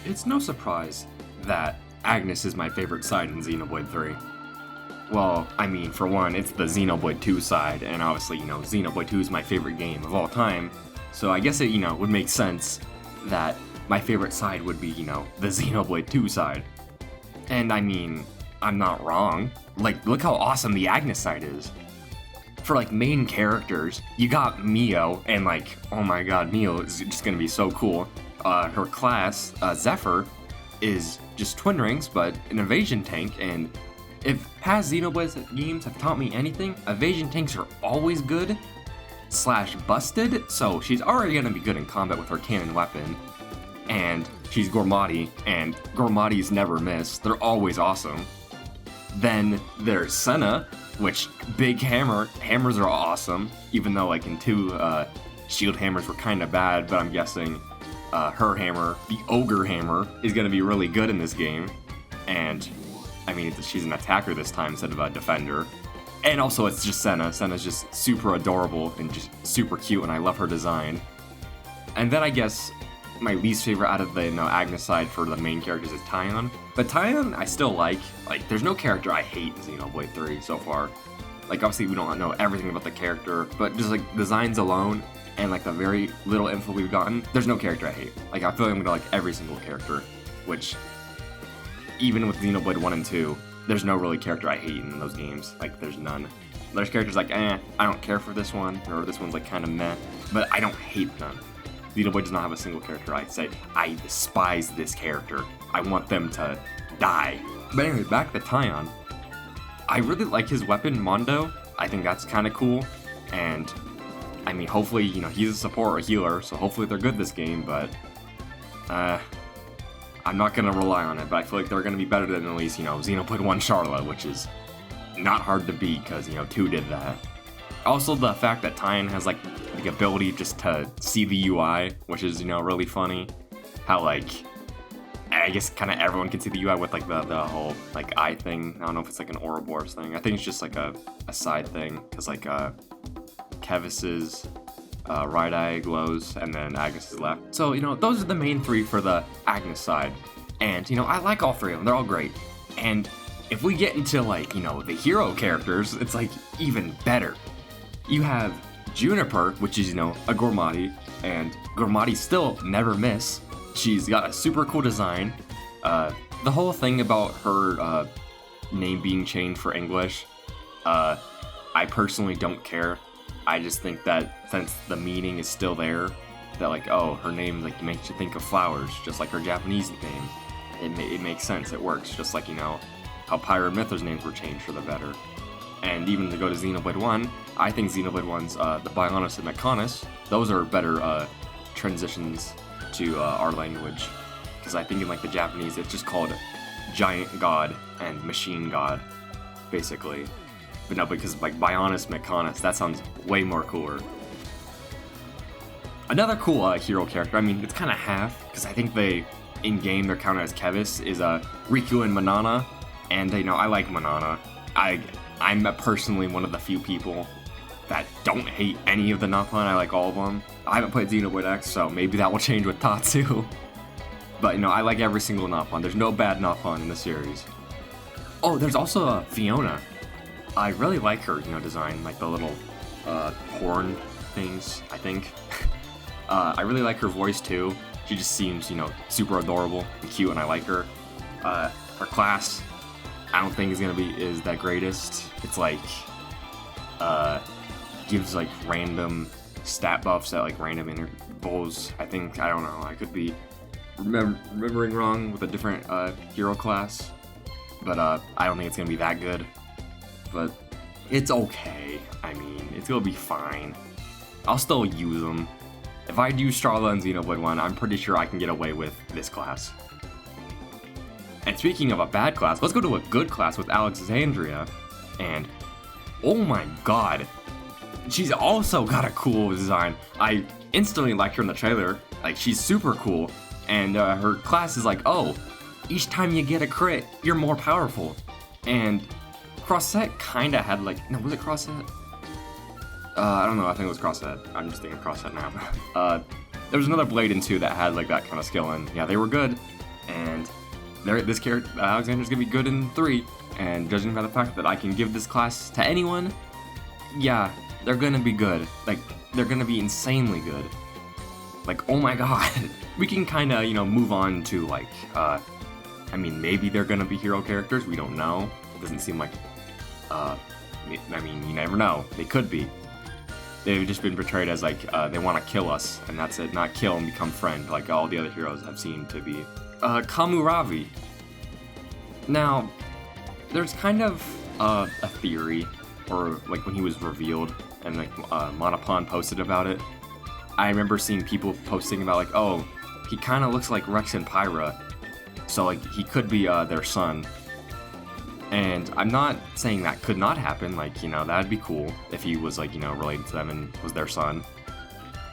It's no surprise that Agnus is my favorite side in Xenoblade 3. Well, I mean, for one, it's the Xenoblade 2 side, and obviously, Xenoblade 2 is my favorite game of all time, so I guess it, would make sense that my favorite side would be, the Xenoblade 2 side. And I mean, I'm not wrong. Like, look how awesome the Agnus side is. For, like, main characters, you got Mio, and, like, oh my god, Mio is just gonna be so cool. Her class, Zephyr, is just twin rings, but an evasion tank, and if past Xenoblade games have taught me anything, evasion tanks are always good, / busted, so she's already gonna be good in combat with her cannon weapon. And she's Gormati, and Gormatis never miss, they're always awesome. Then there's Senna, which big hammers are awesome, even though like in 2, shield hammers were kinda bad, but I'm guessing her hammer, the Ogre Hammer, is gonna be really good in this game. And I mean, she's an attacker this time instead of a defender. And also, it's just Senna. Senna's just super adorable and just super cute, and I love her design. And then I guess my least favorite out of the Agnus side for the main characters is Tyon. But Tyon, I still like. Like, there's no character I hate in Xenoblade 3 so far. Like, obviously, we don't know everything about the character, but just, like, designs alone and, like, the very little info we've gotten, there's no character I hate. Like, I feel like I'm gonna like every single character, which, even with Xenoblade 1 and 2, there's no really character I hate in those games. Like, there's none. There's characters like, I don't care for this one, or this one's like kind of meh, but I don't hate none. Xenoblade does not have a single character I say, I despise this character. I want them to die. But anyway, back to Tyon. I really like his weapon, Mondo. I think that's kind of cool, and I mean, hopefully, he's a support or a healer, so hopefully they're good this game, but I'm not going to rely on it, but I feel like they're going to be better than at least, Xenoblade 1 Charlotte, which is not hard to beat, because, 2 did that. Also, the fact that Tyon has, like, the ability just to see the UI, which is, really funny. How, like, I guess kind of everyone can see the UI with, like, the whole, like, eye thing. I don't know if it's, like, an Ouroboros thing. I think it's just, like, a side thing, because, like, Kevis's right eye glows, and then Agnus is left. So, those are the main 3 for the Agnus side. And, I like all 3 of them. They're all great. And if we get into, like, the hero characters, it's, like, even better. You have Juniper, which is, a Gormati, and Gormati still never miss. She's got a super cool design. The whole thing about her name being changed for English, I personally don't care. I just think that since the meaning is still there, that like, oh, her name like makes you think of flowers, just like her Japanese name. It makes sense, it works, just like, how Pyra and Mythra's names were changed for the better. And even to go to Xenoblade 1, I think Xenoblade 1's the Bionis and Mechonis, those are better transitions to our language. Because I think in like the Japanese, it's just called Giant God and Machine God, basically. But no, because like Bionis, Mechonis, that sounds way more cooler. Another cool hero character, I mean, it's kind of half, because I think in-game, they're counted as Kevis, is Riku and Manana. And, I like Manana. I'm personally one of the few people that don't hate any of the Nopon. I like all of them. I haven't played Xenoblade X, so maybe that will change with Tatsu. But, I like every single Nopon. There's no bad Nopon in the series. Oh, there's also Fiona. I really like her, design, like the little horn things, I think. I really like her voice too. She just seems, super adorable and cute, and I like her. Her class, I don't think is that greatest. It's like, gives like random stat buffs at like random intervals. I don't know, I could be remembering wrong with a different hero class. But I don't think it's gonna be that good. But it's okay. I mean, it's gonna be fine. I'll still use them. If I use Charlotte and Xenoblade 1, I'm pretty sure I can get away with this class. And speaking of a bad class, let's go to a good class with Alexandria. And, oh my god, she's also got a cool design. I instantly liked her in the trailer. Like, she's super cool. And her class is like, oh, each time you get a crit, you're more powerful. And Crossset kinda had like, no, was it Crossset? I don't know, I think it was Crossset. I'm just thinking Crossset now. There was another Blade in 2 that had like that kind of skill, and yeah, they were good. and this character Alexander's gonna be good in 3. And judging by the fact that I can give this class to anyone, yeah, they're gonna be good. Like, they're gonna be insanely good. Like, oh my god. We can kind of, move on to, like, maybe they're gonna be hero characters. We don't know. It doesn't seem like, you never know. They could be. They've just been portrayed as, like, they want to kill us, and that's it. Not kill and become friend, like all the other heroes I've seen to be. Kamuravi. Now, there's kind of a theory, or like when he was revealed, and like Monopon posted about it. I remember seeing people posting about like, oh, he kind of looks like Rex and Pyra, so like he could be their son. And I'm not saying that could not happen. Like, that'd be cool if he was like, related to them and was their son.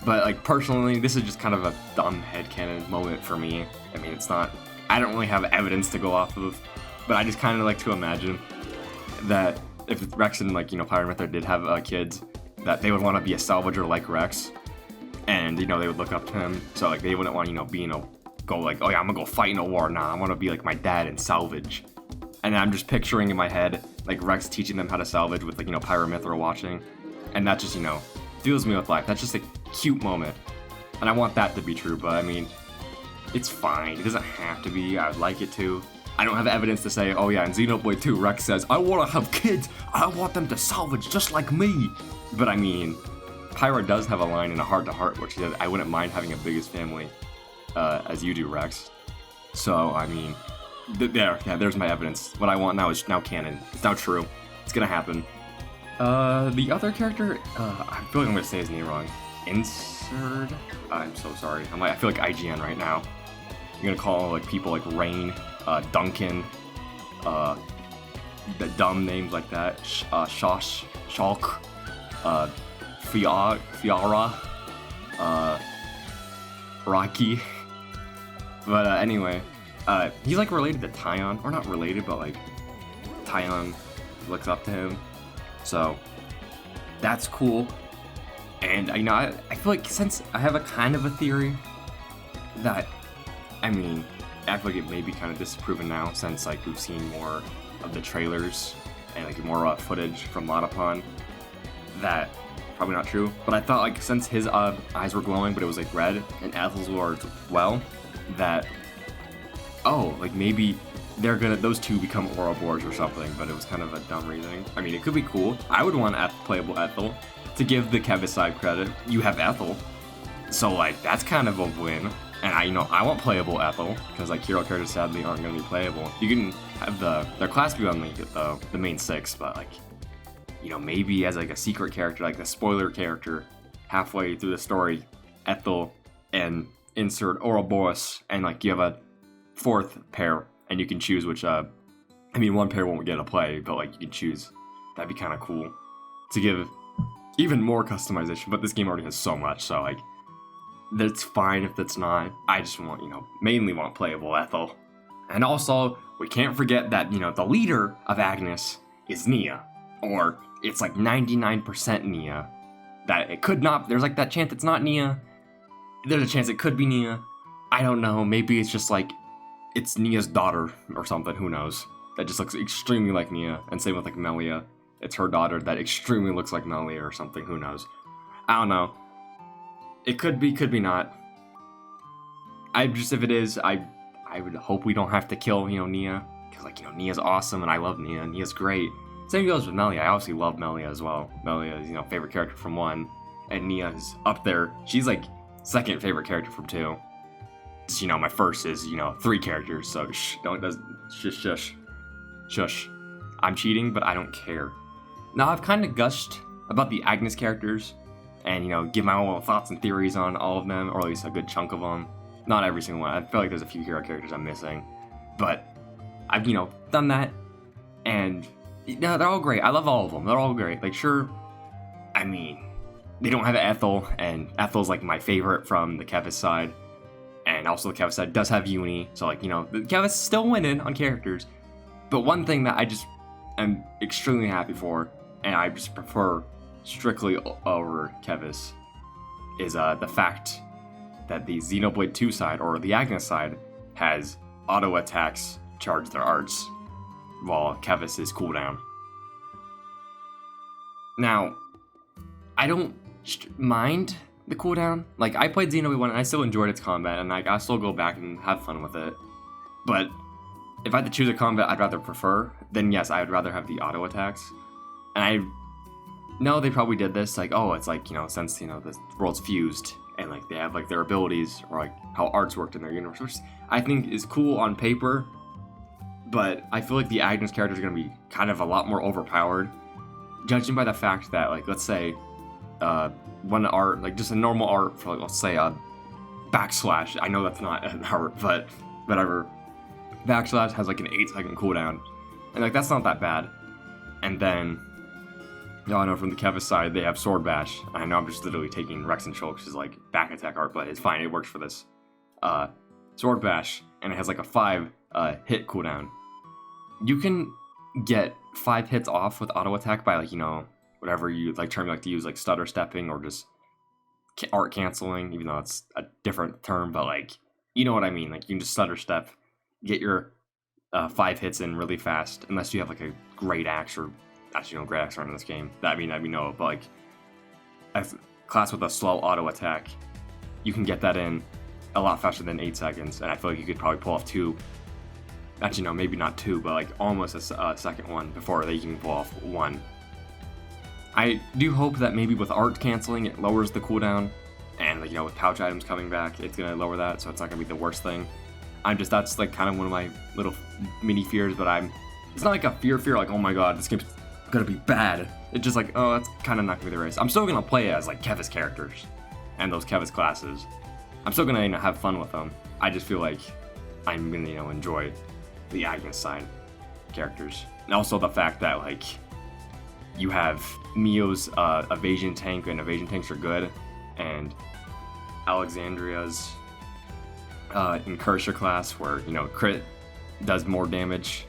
But like personally, this is just kind of a dumb headcanon moment for me. I mean, it's not. I don't really have evidence to go off of. But I just kind of like to imagine that if Rex and, like, Pyra and Mythra did have kids, that they would want to be a salvager like Rex, and, they would look up to him, so, like, they wouldn't want, go, like, oh yeah, I'm gonna go fight in a war, nah, I want to be, like, my dad and salvage. And I'm just picturing in my head, like, Rex teaching them how to salvage with, like, Pyra and Mythra watching, and that just, fills me with life. That's just a cute moment, and I want that to be true, but, I mean, it's fine. It doesn't have to be. I would like it to. I don't have evidence to say, oh yeah, in Xenoblade 2, Rex says, I want to have kids, I want them to salvage just like me. But I mean, Pyra does have a line in a heart-to-heart where she says, I wouldn't mind having a biggest family as you do, Rex. So, I mean, there's my evidence. What I want now is now canon. It's now true. It's gonna happen. The other character, I feel like I'm gonna say his name wrong. Inserd? I'm so sorry. I feel like IGN right now. I'm gonna call like people like Rain, Duncan, the dumb names like that, Shosh, Shulk, Fiara, Rocky. But anyway, he's like related to Tyon, or not related, but like Tyon looks up to him, so that's cool. And I feel like since I have a kind of a theory that, I feel like it may be kind of disproven now since like we've seen more of the trailers and like more footage from Monopon. That probably not true, but I thought like since his eyes were glowing, but it was like red, and Ethel's were as well, that like maybe they're gonna those two become Ouroboros or something. But it was kind of a dumb reasoning. I mean, it could be cool. I would want playable Ethel. To give the Kevis side credit, you have Ethel, so like that's kind of a win. And I want playable Ethel, because like hero characters sadly aren't going to be playable. You can have their class view on the main 6, but like, maybe as like a secret character, like the spoiler character, halfway through the story, Ethel and insert Ouroboros, and like you have a 4th pair, and you can choose which, one pair won't get a play, but like you can choose. That'd be kind of cool to give even more customization, but this game already has so much, so like, that's fine if that's not. I just want, mainly want playable Ethel. And also, we can't forget that, the leader of Agnus is Nia. Or, it's like 99% Nia. That it could not, there's like that chance it's not Nia. There's a chance it could be Nia. I don't know, maybe it's just like, it's Nia's daughter or something, who knows. That just looks extremely like Nia. And same with like Melia. It's her daughter that extremely looks like Melia or something, who knows. I don't know. It could be not. If it is, I would hope we don't have to kill, Nia. Because, like, Nia's awesome and I love Nia. Nia's great. Same goes with Melia. I obviously love Melia as well. Melia is, favorite character from 1. And Nia is up there. She's, like, 2nd favorite character from 2. Just, my first is, 3 characters. So, shush. I'm cheating, but I don't care. Now, I've kind of gushed about the Agnus characters. And, give my own thoughts and theories on all of them, or at least a good chunk of them. Not every single one. I feel like there's a few hero characters I'm missing. But I've, done that. And, they're all great. I love all of them. They're all great. Like, sure, they don't have Ethel, and Ethel's, like, my favorite from the Kevis side. And also the Kevis side does have Eunie. So, like, the Kevis is still winning on characters. But one thing that I just am extremely happy for, and I just prefer strictly over Kevis, is the fact that the Xenoblade 2 side, or the Agnus side, has auto attacks charge their arts, while Kevis is cooldown. Now, I don't mind the cooldown. Like, I played Xenoblade 1 and I still enjoyed its combat, and like I still go back and have fun with it. But if I had to choose a combat I'd rather prefer, then yes, I would rather have the auto attacks. And I know they probably did this, like, oh, it's like, since, the world's fused, and like they have like their abilities, or like how arts worked in their universe, which I think is cool on paper, but I feel like the Agnus character is going to be kind of a lot more overpowered, judging by the fact that, like, let's say, one art, like just a normal art for, like, let's say, backslash. I know that's not an art, but whatever. Backslash has like an 8-second cooldown, and like that's not that bad. And then, I know from the Kevis side they have Sword Bash. I know I'm just literally taking Rex and Shulk's like back attack art, but it's fine. It works for this. Sword Bash, and it has like a 5 hit cooldown. You can get 5 hits off with auto attack by, like, whatever you like term you like to use, like stutter stepping or just art canceling, even though it's a different term, but like, you know what I mean. Like, you can just stutter step, get your 5 hits in really fast, unless you have like a great axe, or actually no great axe aren't in this game. That I mean no, but like a class with a slow auto attack, you can get that in a lot faster than 8 seconds, and I feel like you could probably pull off 2. Actually, no, maybe not 2, but like almost a second one before they can pull off 1. I do hope that maybe with art canceling, it lowers the cooldown, and like, with pouch items coming back, it's gonna lower that, so it's not gonna be the worst thing. That's like kind of one of my little mini fears, but it's not like a fear like, oh my god, this game's gonna be bad. It's just like, oh, that's kind of not gonna be the race. I'm still gonna play as like Kevis characters and those Kevis classes. I'm still gonna have fun with them. I just feel like I'm gonna enjoy the Agnus side characters, and also the fact that like you have Mio's evasion tank, and evasion tanks are good, and Alexandria's Incursor class, where crit does more damage.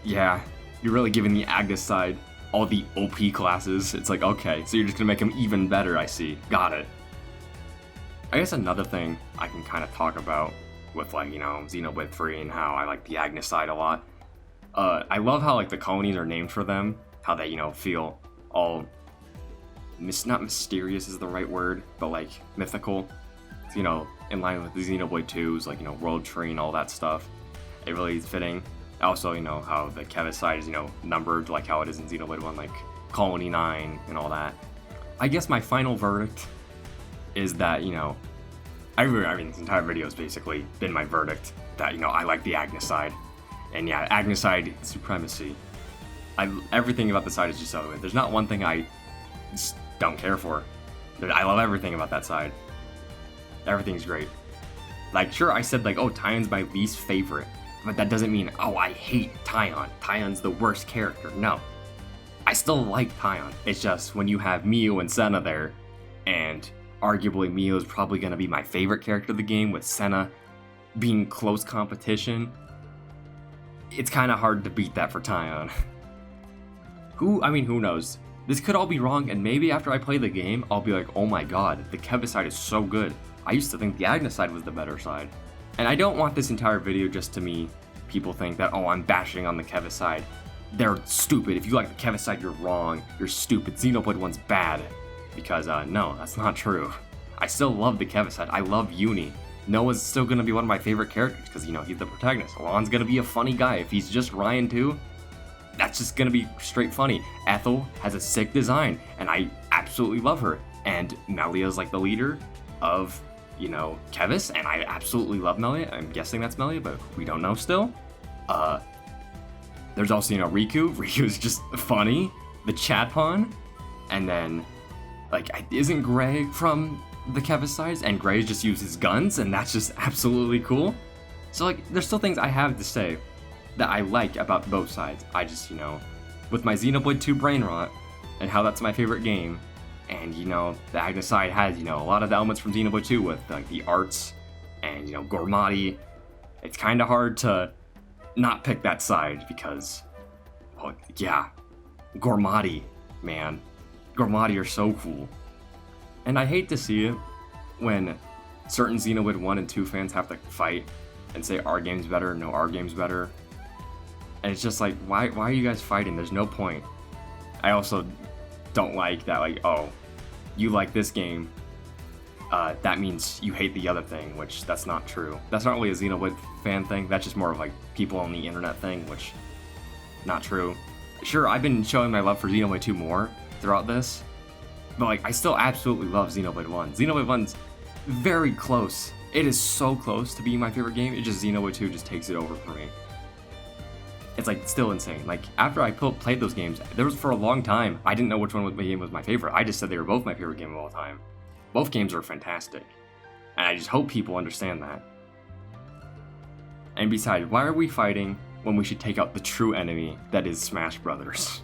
Yeah, you're really giving the Agnus side all the OP classes. It's like, okay, so you're just gonna make them even better. I see, got it. I guess another thing I can kind of talk about with, like, Xenoblade 3 and how I like the Agnus side a lot. I love how like the colonies are named for them, how they feel all not mysterious is the right word, but like mythical. It's, in line with the Xenoblade 2's like world tree and all that stuff. It really is fitting. Also, how the Kevis side is numbered like how it is in Xenoblade 1, like Colony 9 and all that. I guess my final verdict is that I mean this entire video has basically been my verdict that I like the Agnus side. And yeah, Agnus side supremacy. Everything about the side is just so good. There's not one thing I just don't care for. I love everything about that side. Everything's great. Like, sure, I said like, oh, Tion's my least favorite, but that doesn't mean, oh, I hate Tion. Tion's the worst character. No, I still like Tion. It's just when you have Mio and Senna there, and arguably Mio's probably gonna be my favorite character of the game, with Senna being close competition, it's kind of hard to beat that for Tion. Who knows? This could all be wrong, and maybe after I play the game, I'll be like, oh my god, the Kevis side is so good. I used to think the Agnus side was the better side. And I don't want this entire video just to me people think that, oh, I'm bashing on the Kevis side. They're stupid. If you like the Kevis side, you're wrong. You're stupid. Xenoblade 1's bad. Because, no, that's not true. I still love the Kevis side. I love Eunie. Noah's still gonna be one of my favorite characters because, he's the protagonist. Alon's gonna be a funny guy. If he's just Ryan too, that's just gonna be straight funny. Ethel has a sick design, and I absolutely love her. And Melia's like the leader of, Kevis, and I absolutely love Melia. I'm guessing that's Melia, but we don't know still. There's also, Riku. Riku's just funny. The Chadpon. And then, like, isn't Gray from the Kevis side? And Gray just uses guns, and that's just absolutely cool. So, like, there's still things I have to say that I like about both sides. I just, with my Xenoblade 2 brain rot, and how that's my favorite game, and, the Agnus side has, a lot of the elements from Xenoblade 2 with, like, the arts, and, Gormati. It's kind of hard to not pick that side, because, well, yeah, Gormati, man. Gormati are so cool. And I hate to see it when certain Xenoblade 1 and 2 fans have to fight and say our game's better, no, our game's better. And it's just like, why are you guys fighting? There's no point. I also don't like that, like, oh, you like this game, that means you hate the other thing, which that's not true. That's not really a Xenoblade fan thing, that's just more of like people on the internet thing, which, not true. Sure, I've been showing my love for Xenoblade 2 more throughout this, but like, I still absolutely love Xenoblade 1. Xenoblade 1's very close. It is so close to being my favorite game, it just, Xenoblade 2 just takes it over for me. It's like still insane. Like after I played those games, there was for a long time I didn't know which one game was my favorite. I just said they were both my favorite game of all time. Both games are fantastic, and I just hope people understand that. And besides, why are we fighting when we should take out the true enemy that is Smash Brothers?